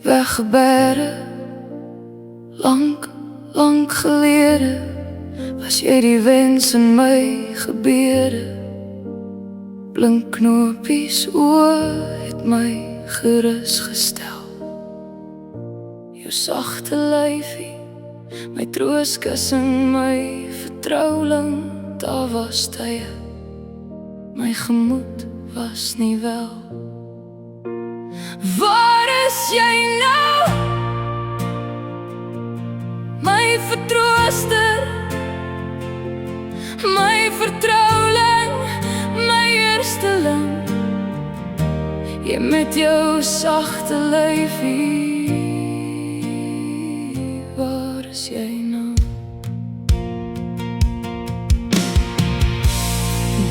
weggebere. Lang gelede was jy die wens in my gebede. Blink knopies oor het my gerus gestel. Jou sagte lyfie, my trooskussing, my vertrouling. Daar was tye, my gemoed was nie wel. Waar is jy nou? My vertrooster, my vertrouling, my eersteling. Jy met jou sagte lyfie, waar is jy nou?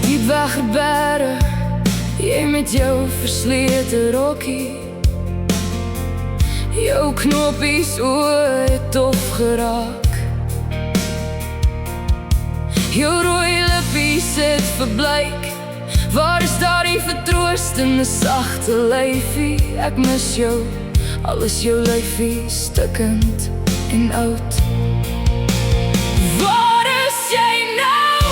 Diep weggebere, jy met jou verslete rokkie. Jou knopies oor het dof geraak. Jou rooi lippies het verbleik. Waar is daar die vertroostende sagte lyfie? Ek mis jou, al is jou lyfie stikkend en oud. Waar is jy nou?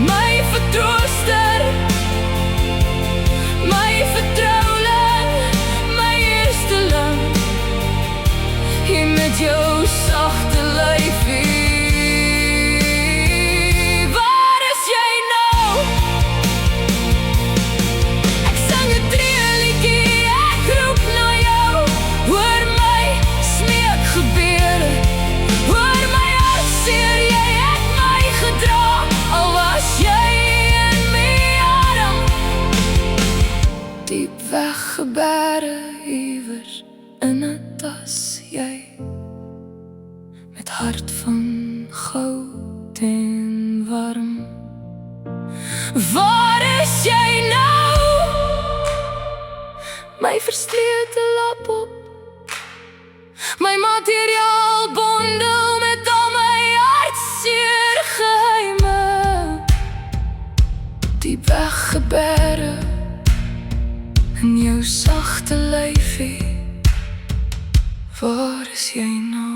My vertrooster, my vertrouling, my eersteling. Jy met jou sagte lyfie. Weggebere iewers in 'n tas, jy met hart van goud en warm. Waar is jy nou? My verslete laptop, my materiaal bondel met al my hartseer geheime. Die weggebere in jou sagte lyfie, waar is jy nou?